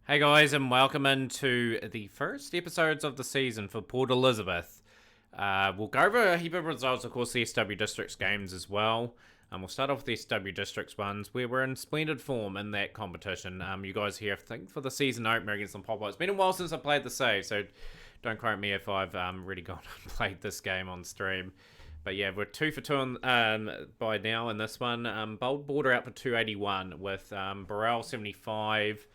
Hey guys, and welcome into the first episodes of the season for Port Elizabeth. We'll go over a heap of results, of course, the SW Districts games as well. We'll start off with the SW Districts ones, where we're in splendid form in that competition. You guys here, I think, for the season opener against some Pop. It's been a while since I played the save, so don't quote me if I've really gone and played this game on stream. But yeah, we're 2 for 2 by now in this one. Bold Border out for 281 with Burrell 75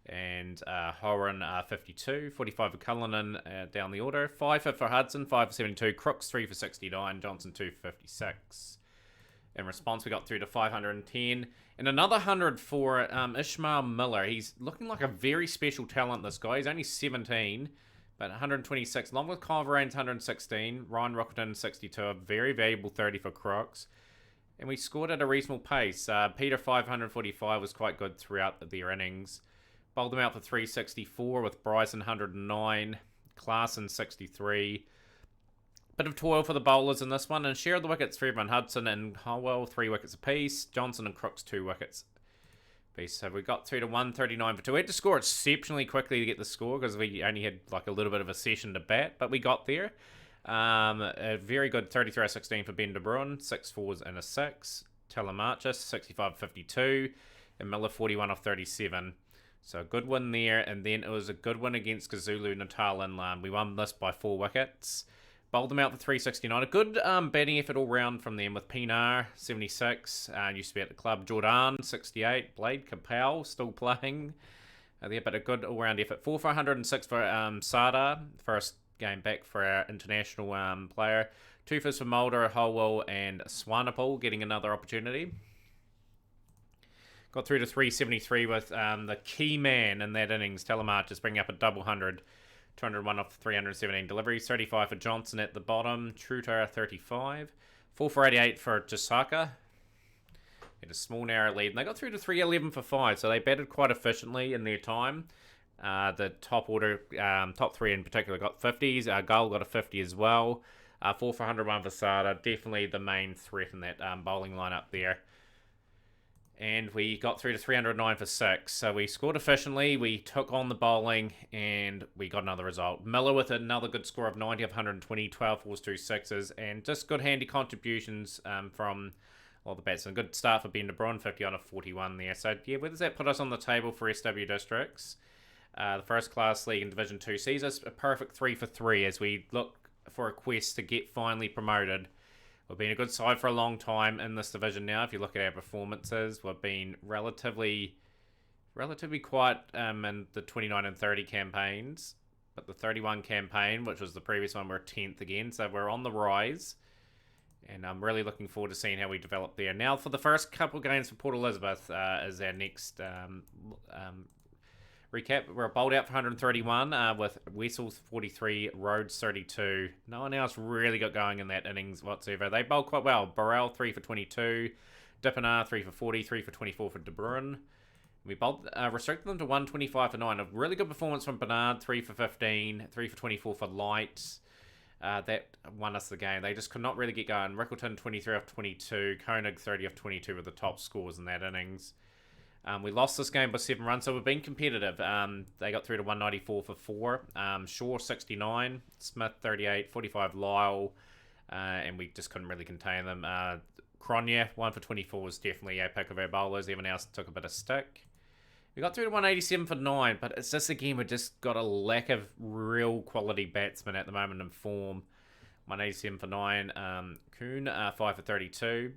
and Horan 52, 45 for Cullinan down the order, 5 for Hudson, 5 for 72, Crooks 3 for 69, Johnson 2 for 56. In response, we got through to 510 and another 100 for Ishmael Miller. He's looking like a very special talent, this guy. He's only 17, but 126, along with Kyle Varane's 116, Ryan Rockington 62, a very valuable 30 for Crooks. And we scored at a reasonable pace. Peter 545 was quite good throughout their innings. Bowled them out for 364 with Bryson 109, Klaassen 63. Bit of toil for the bowlers in this one, and share of the wickets for everyone. Hudson and Howell 3 wickets apiece. Johnson and Crooks 2 wickets apiece. So we got through to 139 for 2. We had to score exceptionally quickly to get the score because we only had like a little bit of a session to bat, but we got there. A very good 33 out of 16 for Ben de Bruin, 6 fours and a 6. Telemarchus 65-52, and Miller 41 off 37. So a good win there, and then it was a good win against Kazulu Natal Inland. We won this by 4 wickets. Bowled them out for 369. A good batting effort all round from them with Pinar, 76. Used to be at the club. Jordan, 68. Blade Kapow, still playing there, but a good all-round effort. 4 for 106 for Sada. First game back for our international player. 2 for Mulder, Holwell, and Swanepoel getting another opportunity. Got through to 373 with the key man in that innings, Telemarchus, bringing up a double 100. 201 off 317 deliveries. 35 for Johnson at the bottom. Truter 35. 4 for 88 for Chisaka. Had a small narrow lead. And they got through to 311 for 5. So they batted quite efficiently in their time. The top order, top 3 in particular, got 50s. Gull got a 50 as well. 4 for 101 for Sada. Definitely the main threat in that bowling lineup there. And we got through to 309 for 6. So we scored efficiently, we took on the bowling, and we got another result. Miller with another good score of 90 of 120, 12 fours, 2 sixes, and just good handy contributions from all the bats. And a good start for Ben de Bruin, 50 on a 41 there. So yeah, where does that put us on the table for SW Districts? The first class league in Division 2 sees us a perfect 3 for 3 as we look for a quest to get finally promoted. We've been a good side for a long time in this division now. If you look at our performances, we've been relatively quiet in the 29 and 30 campaigns. But the 31 campaign, which was the previous one, we're 10th again. So we're on the rise. And I'm really looking forward to seeing how we develop there. Now for the first couple games for Port Elizabeth is our next recap. We're bowled out for 131 with Wessels 43, Rhodes 32. No one else really got going in that innings whatsoever. They bowled quite well. Burrell 3 for 22, Dippenar 3 for 40, 3 for 24 for De Bruin. We bowled, restricted them to 125 for 9. A really good performance from Bernard, 3 for 15, 3 for 24 for Light. That won us the game. They just could not really get going. Rickleton 23 off 22, Koenig 30 off 22 were the top scores in that innings. We lost this game by 7 runs, so we've been competitive. They got through to 194 for 4. Shaw 69, Smith 38, 45 Lyle, and we just couldn't really contain them. Cronje 1 for 24 was definitely a pick of our bowlers. Everyone else took a bit of stick. We got through to 187 for 9, but it's just, again, we've just got a lack of real quality batsmen at the moment in form. 187 for 9. Kuhn 5 for 32.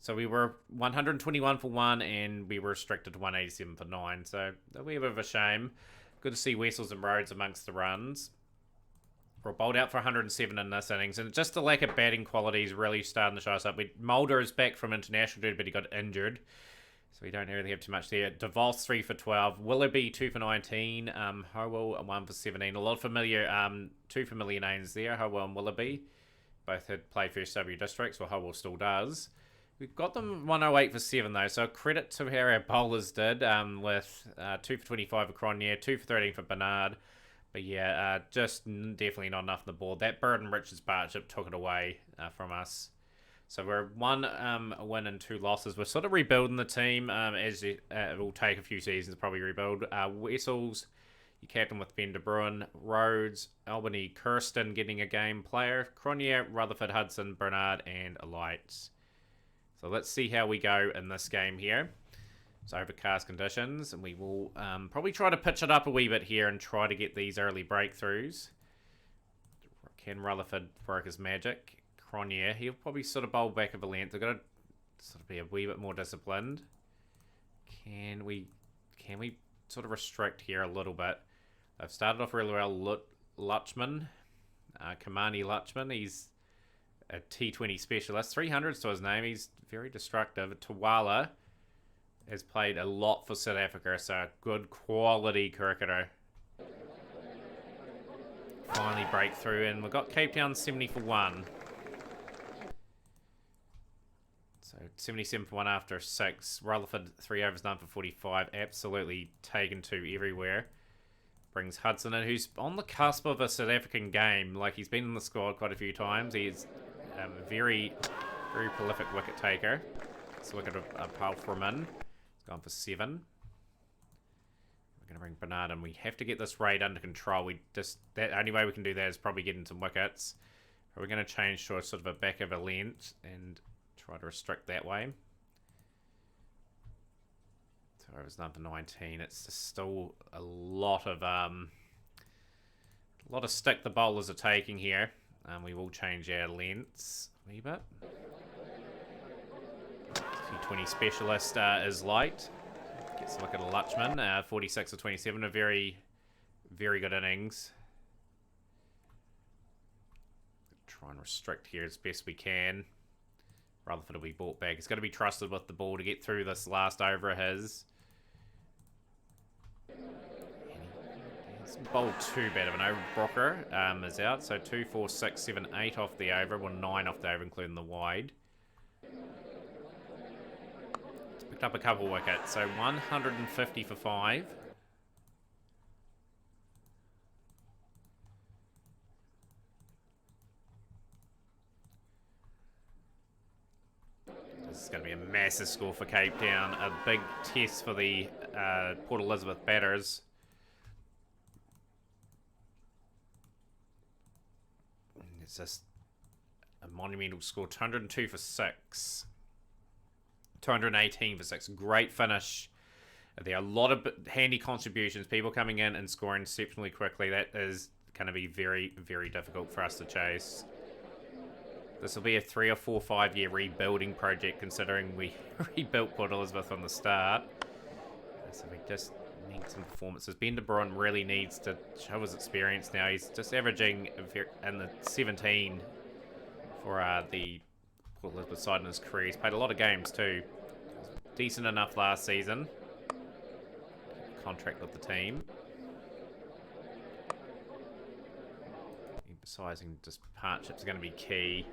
So we were 121 for 1, and we were restricted to 187 for 9. So that'll be a bit of a shame. Good to see Wessels and Rhodes amongst the runs. We're bowled out for 107 in this innings, and just the lack of batting quality is really starting to show us up. Mulder is back from international duty, but he got injured. So we don't really have too much there. DeVos 3 for 12. Willoughby 2 for 19. Howell 1 for 17. A lot of familiar, 2 familiar names there, Howell and Willoughby. Both had played for SW Districts, well, Howell still does. We've got them 108 for 7 though, so credit to how our bowlers did with 2 for 25 for Cronje, 2 for 13 for Bernard. But yeah, just definitely not enough on the board. That Burden Richards partnership took it away from us. So we're one win and 2 losses. We're sort of rebuilding the team as it will take a few seasons to probably rebuild. Wessels, you captain with Ben De Bruyne. Rhodes, Albany, Kirsten getting a game player. Cronje, Rutherford, Hudson, Bernard, and Lights. So let's see how we go in this game here. It's overcast conditions, and we will probably try to pitch it up a wee bit here and try to get these early breakthroughs. Can Rutherford work his magic? Cronje, he'll probably sort of bowl back of a length. They've got to sort of be a wee bit more disciplined. Can we sort of restrict here a little bit? They've started off really well. Lutchman, Kamani Lutchman, he's a T20 specialist. 300s to his name. He's very destructive. Tawala has played a lot for South Africa, so a good quality cricketer. Finally breakthrough, and we've got Cape Town 70 for 1. So 77 for 1 after 6. Rutherford 3 overs, 9 for 45. Absolutely taken to everywhere. Brings Hudson in, who's on the cusp of a South African game. Like, he's been in the squad quite a few times. He's a very, very prolific wicket taker. So wicket apart from him. He's gone for 7. We're going to bring Bernard in. We have to get this raid under control. The only way we can do that is probably getting some wickets. We're going to change to a sort of a back of a length and try to restrict that way. So it was number 19. It's just still a lot of stick the bowlers are taking here. We will change our lengths a wee bit. T20 specialist is light. Gets a look at a Lutchman. 46 or 27. A very, very good innings. Try and restrict here as best we can. Rutherford will be brought back. He's got to be trusted with the ball to get through this last over of his. He's bowled too bad of an over. Brocker is out. So 2, 4, 6, 7, 8 off the over. Well, 9 off the over, including the wide. He's picked up a couple wickets. So 150 for 5. This is going to be a massive score for Cape Town. A big test for the Port Elizabeth batters. It's just a monumental score. 202 for 6. 218 for 6. Great finish. There are a lot of handy contributions. People coming in and scoring exceptionally quickly. That is going to be very, very difficult for us to chase. This will be a 3 or 4, 5 year rebuilding project, considering we rebuilt Port Elizabeth from the start. So we just need some performances. Ben De Bruyne really needs to show his experience now. He's just averaging in the 17 for the Port Elizabeth side in his career. He's played a lot of games too. Decent enough last season. Contract with the team. Emphasising just partnerships are going to be key.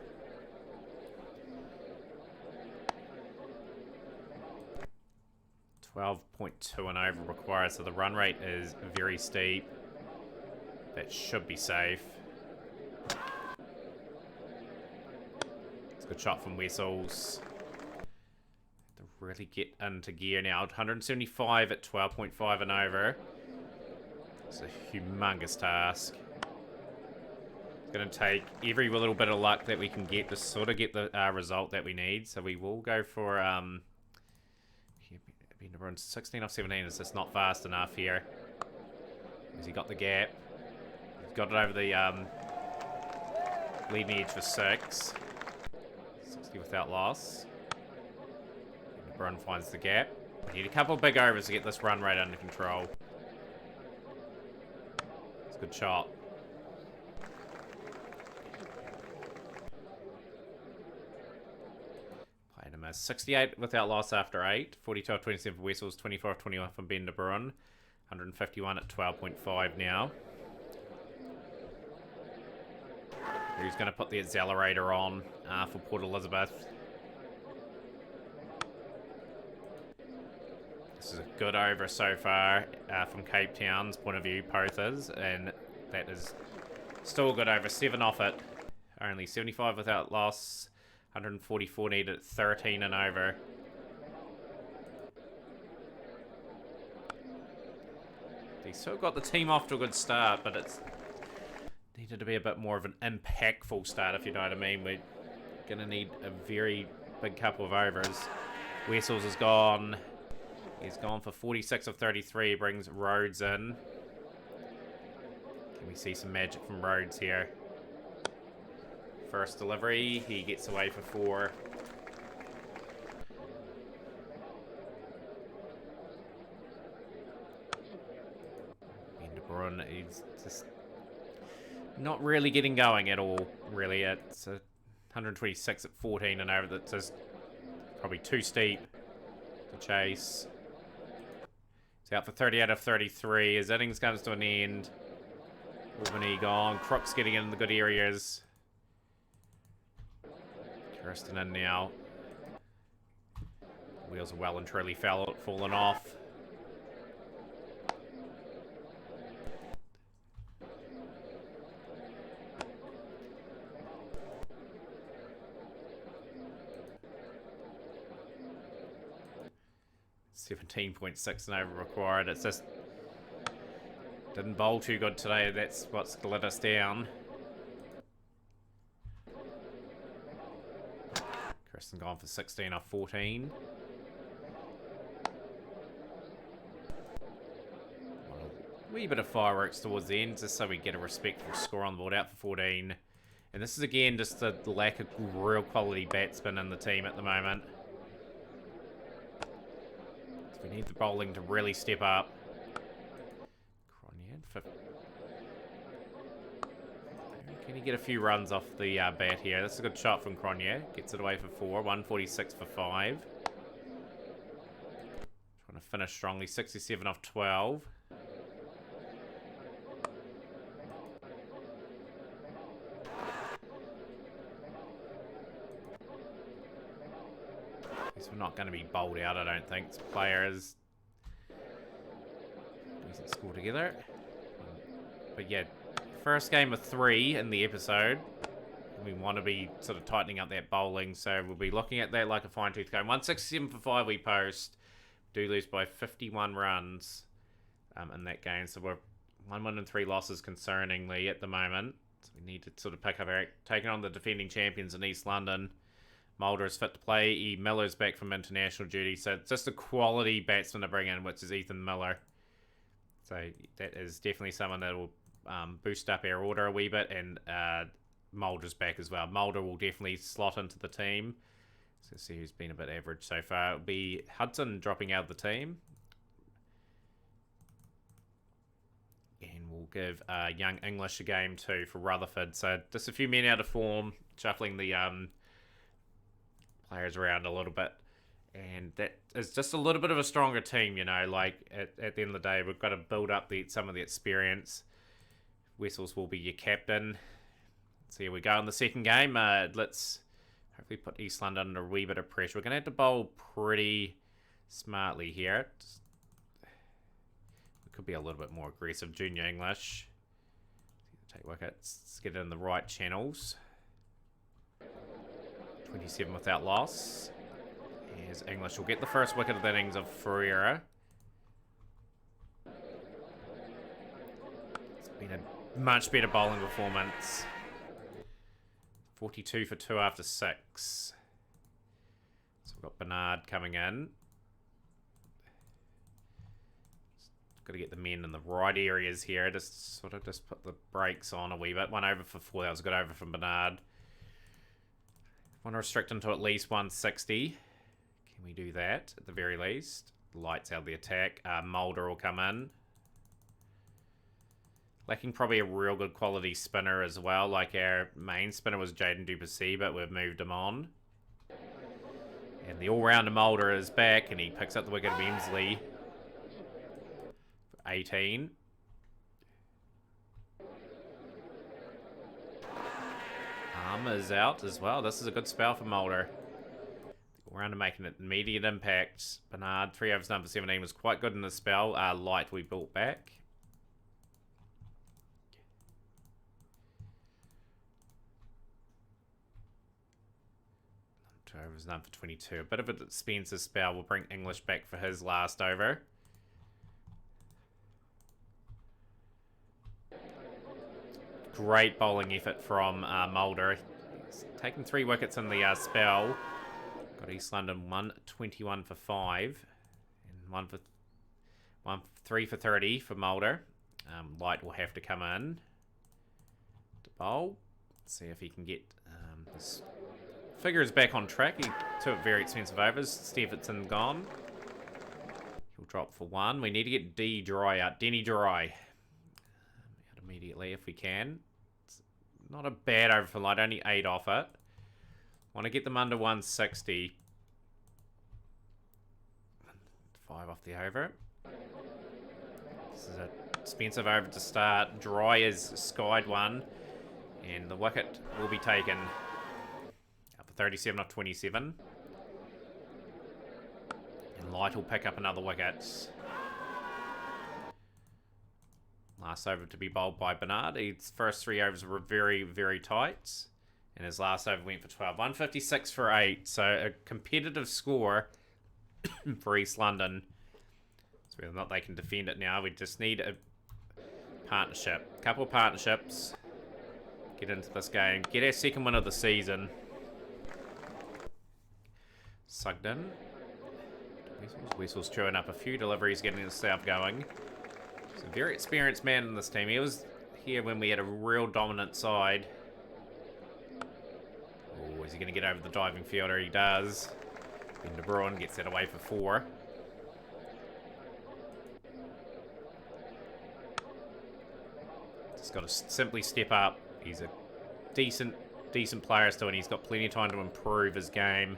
.2 and over required, so the run rate is very steep. That should be safe. It's a good shot from Wessels. To really get into gear now. 175 at 12.5 and over. It's a humongous task. It's going to take every little bit of luck that we can get to sort of get the result that we need. So we will go for 16 off 17 is just not fast enough here. Has he got the gap? He's got it over the leading edge for 6. 60 without loss. LeBron finds the gap. We need a couple of big overs to get this run rate under control. It's a good shot. Playing him as 68 without loss after 8. 42 off 27 for Wessels. 24 off 21 from Ben De Bruyne. 151 at 12.5 now. Who's going to put the accelerator on for Port Elizabeth? This is a good over so far from Cape Town's point of view, Pothers, and that is still a good over. 7 off it. Only 75 without loss. 144 needed at 13 and over. He still got the team off to a good start, but it's needed to be a bit more of an impactful start, if you know what I mean. We're going to need a very big couple of overs. Wessels is gone. He's gone for 46 of 33. Brings Rhodes in. Can we see some magic from Rhodes here? First delivery. He gets away for 4. Brun, he's just not really getting going at all, really. It's a 126 at 14 and over. That's just probably too steep to chase. He's out for 30 out of 33. His innings comes to an end. Albany gone. Crook's getting in the good areas. Kirsten in now. Wheels are well and truly fallen off. .6 and over required. It's just didn't bowl too good today. That's what's let us down. Kristen gone for 16 off 14. A wee bit of fireworks towards the end, just so we get a respectful score on the board. Out for 14. And this is again just the lack of real quality batsmen in the team at the moment. We need the bowling to really step up. Cronje, can he get a few runs off the bat here? That's a good shot from Cronje. Gets it away for 4. 146 for 5. Trying to finish strongly. 67 off 12. We're not going to be bowled out, I don't think. Players decent score together. But yeah, first game of 3 in the episode. We want to be sort of tightening up that bowling, so we'll be looking at that like a fine-tooth comb. 167 for 5 we post. Do lose by 51 runs in that game, so we're 1 win and 3 losses concerningly at the moment. So we need to sort of pick up our taking on the defending champions in East London. Mulder is fit to play. E. Miller's back from international duty. So it's just a quality batsman to bring in, which is Ethan Miller. So that is definitely someone that will boost up our order a wee bit. And Mulder's back as well. Mulder will definitely slot into the team. So see who's been a bit average so far. It'll be Hudson dropping out of the team. And we'll give Young English a game too for Rutherford. So just a few men out of form. Shuffling the players around a little bit, and that is just a little bit of a stronger team, you know. Like at the end of the day, we've got to build up some of the experience. Wessels will be your captain. So here we go in the second game. Let's hopefully put East London under a wee bit of pressure. We're going to have to bowl pretty smartly here. We could be a little bit more aggressive. Junior English. Take wickets. Let's get it in the right channels. 27 without loss. Here's English. Will get the first wicket of the innings of Ferreira. It's been a much better bowling performance. 42 for 2 after 6. So we've got Bernard coming in. Got to get the men in the right areas here. Just put the brakes on a wee bit. 1 over for 4. That was a good over from Bernard. Want to restrict him to at least 160. Can we do that at the very least? Lights out the attack. Mulder will come in. Lacking probably a real good quality spinner as well. Like our main spinner was Jaden Duplessis, but we've moved him on. And the all-rounder Mulder is back, and he picks up the wicket of Emsley. 18. Is out as well. This is a good spell for Mulder. We're under making an immediate impact. Bernard, 3 overs done for 17, was quite good in the spell. Light we built back. 2 overs, none for 22. A bit of a Spencer spell. We'll bring English back for his last over. Great bowling effort from Mulder. He's taken 3 wickets in the spell. Got East London 121 for 5. And 3 for 30 for Mulder. Light will have to come in to bowl. See if he can get his figures back on track. He took very expensive overs. Stephenson gone. He'll drop for 1. We need to get Denny Dry out immediately if we can. It's not a bad over for Light, only 8 off it. Want to get them under 160. 5 off the over. This is a expensive over to start. Dry is skied 1. And the wicket will be taken. Up for 37 off 27. And Light will pick up another wicket. Last over to be bowled by Bernard. His first 3 overs were very, very tight. And his last over went for 12. 156 for 8. So a competitive score for East London. So whether or not they can defend it now, we just need a partnership. A couple of partnerships. Get into this game. Get our second win of the season. Sugden. Wessel's chewing up a few deliveries, getting the south going. He's a very experienced man in this team. He was here when we had a real dominant side. Oh, is he going to get over the diving fielder? He does. Ben De Bruin gets that away for 4. Just got to simply step up. He's a decent player still, and he's got plenty of time to improve his game.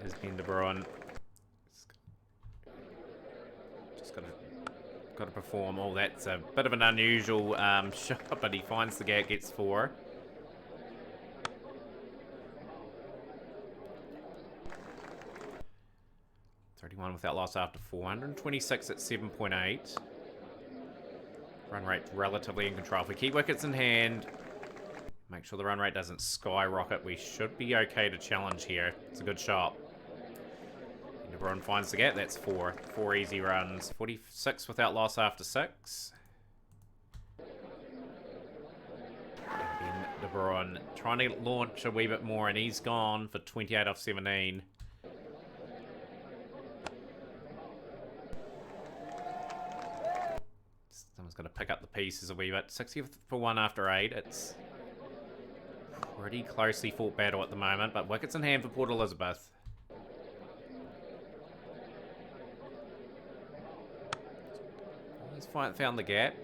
As Ben De Bruin. Just got to perform. Oh, that's a bit of an unusual shot, but he finds the gap, gets 4. Without loss after 426 at 7.8. Run rate relatively in control. If we keep wickets in hand, make sure the run rate doesn't skyrocket, we should be okay to challenge here. It's a good shot. De Bruin finds the gap. That's 4. 4 easy runs. 46 without loss after 6. And then De Bruin trying to launch a wee bit more, and he's gone for 28 off 17. Someone's got to pick up the pieces a wee bit. 60 for 1 after 8. It's pretty closely fought battle at the moment, but wickets in hand for Port Elizabeth. He's found the gap.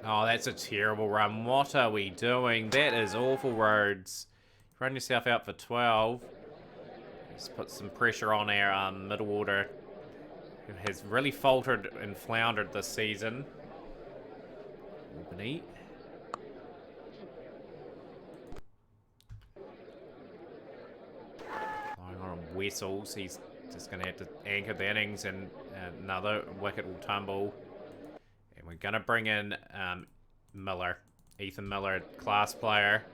Oh, that's a terrible run. What are we doing? That is awful, Rhodes. Run yourself out for 12. Just put some pressure on our middle order, who has really faltered and floundered this season. Albany. Lying on Wessels. He's just going to have to anchor the innings, and another wicket will tumble. And we're going to bring in Miller. Ethan Miller, class player.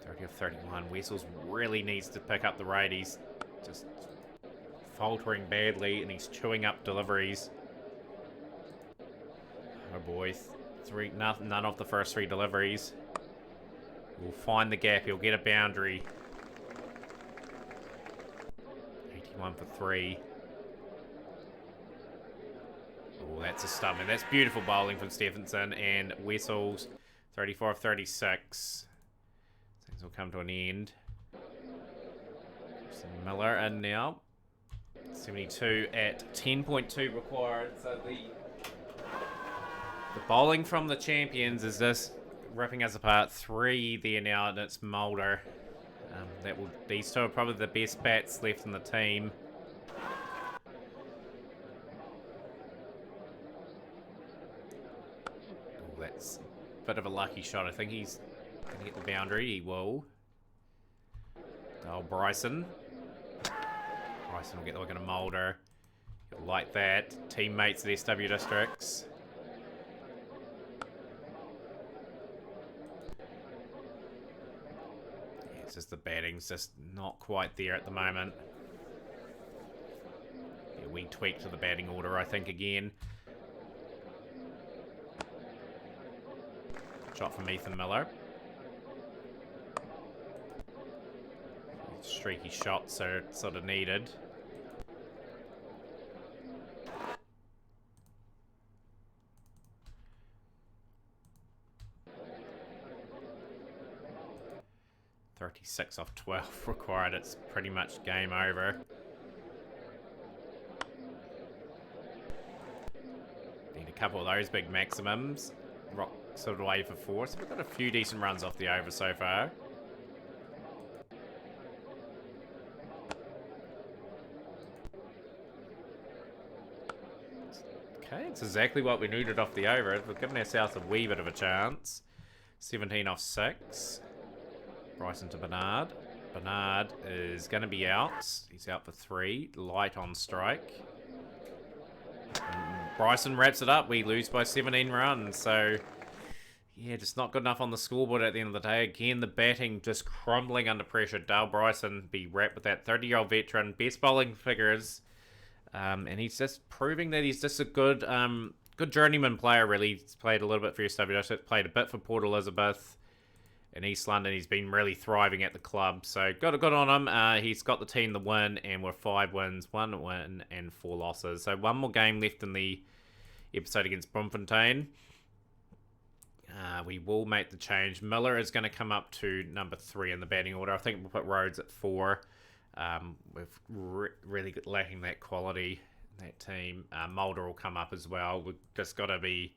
30 of 31. Wessels really needs to pick up the rate. He's just faltering badly, and he's chewing up deliveries. Oh boy, none of the first 3 deliveries. We'll find the gap. He'll get a boundary. 81 for 3. Oh, that's a stump. And that's beautiful bowling from Stephenson, and Wessels 34 of 36. Things will come to an end. Miller in now. 72 at 10.2 required. So the bowling from the champions is just ripping us apart. 3 there now, and it's Mulder. These 2 are probably the best bats left in the team. Oh, that's a bit of a lucky shot. I think he's going to get the boundary. He will. Oh, Bryson. Bryson will get the look at a Mulder. Like that. Teammates at SW Districts. just the batting's just not quite there at the moment. Yeah, we tweaked to the batting order, I think, again. Shot from Ethan Miller. Streaky shots are sort of needed. .36 off 12 required. It's pretty much game over. Need a couple of those big maximums. Rock sort of away for 4. So we've got a few decent runs off the over so far. Okay, it's exactly what we needed off the over. We've given ourselves a wee bit of a chance. 17 off 6. Bryson to Bernard. Bernard is going to be out. He's out for 3. Light on strike. And Bryson wraps it up. We lose by 17 runs. So, yeah, just not good enough on the scoreboard at the end of the day. Again, the batting just crumbling under pressure. Dale Bryson be wrapped with that 30-year-old veteran. Best bowling figures. And he's just proving that he's just a good good journeyman player, really. He's played a little bit for SW, played a bit for Port Elizabeth. In East London, he's been really thriving at the club, so got a good on him. He's got the team the win, and we're 5 wins, 1 win, and 4 losses. So one more game left in the episode against Bloemfontein. We will make the change. Miller is going to come up to number 3 in the batting order. I think we'll put Rhodes at 4. We've really lacking that quality in that team. Mulder will come up as well. We've just got to be...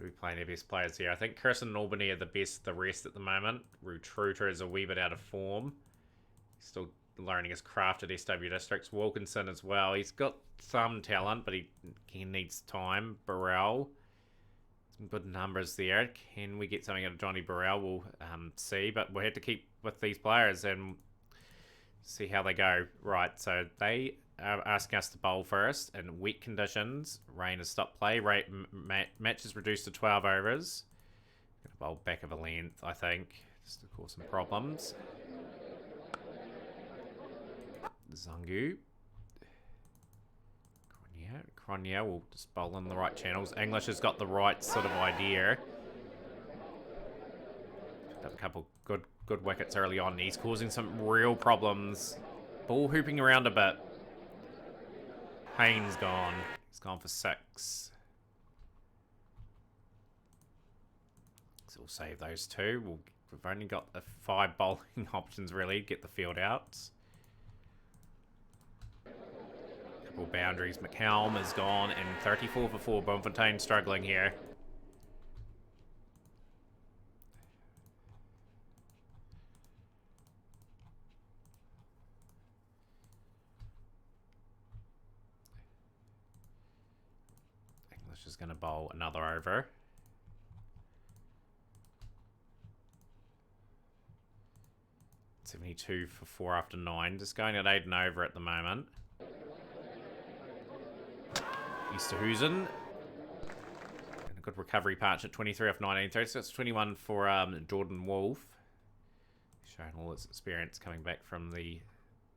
We're playing our best players here. I think Kirsten and Albany are the best the rest at the moment. Rutruter is a wee bit out of form. He's still learning his craft at SW Districts. Wilkinson as well. He's got some talent, but he needs time. Burrell. Some good numbers there. Can we get something out of Johnny Burrell? We'll see. But we'll have to keep with these players and see how they go. Right, so they are asking us to bowl first in wet conditions. Rain has stopped play. Match is reduced to 12 overs. Going to bowl back of a length, I think, just to cause some problems. Zangu. Cronje will just bowl in the right channels. English has got the right sort of idea. Picked up a couple good wickets early on. He's causing some real problems. Ball hooping around a bit. Payne's gone. He's gone for 6. So we'll save those 2. We've only got 5 bowling options really. Get the field out. Couple boundaries. McCallum is gone and 34 for 4. Bloemfontein struggling here. Is going to bowl another over. .72 for 4 after 9. Just going at 8 and over at the moment. Easterhuizen. And a good recovery patch at 23 off 19. 36 21 for Jordan Wolf. Showing all his experience coming back from the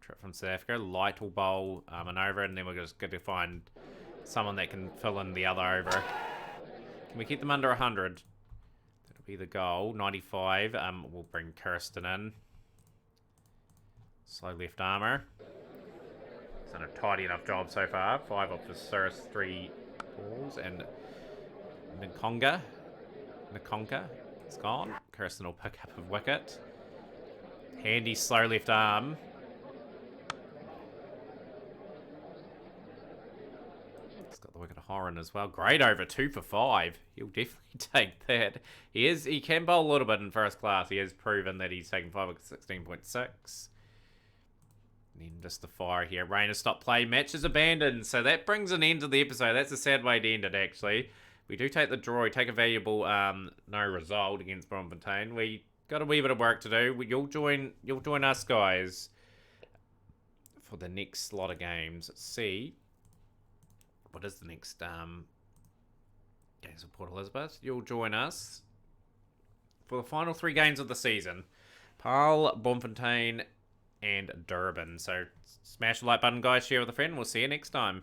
trip from South Africa. Light will bowl an over, and then we're just going to find someone that can fill in the other over. Can we keep them under 100? That'll be the goal. 95. We'll bring Kirsten in. Slow left armour. He's done a tidy enough job so far. 5 off for Cyrus, 3 balls. And Nkonga is gone. Kirsten will pick up a wicket. Handy slow left arm. Got the wicket of Horan as well. Great over, 2 for 5. He'll definitely take that. He can bowl a little bit in first class. He has proven that he's taken 5 at 16.6. Then just the fire here. Rain has stopped play. Match is abandoned. So that brings an end to the episode. That's a sad way to end it, actually. We do take the draw. We take a valuable no result against Bloemfontein. We got a wee bit of work to do. You'll join us, guys, for the next lot of games. Let's see. What is the next games of Port Elizabeth? You'll join us for the final 3 games of the season. Pyle, Bloemfontein, and Durban. So smash the like button, guys. Share with a friend. We'll see you next time.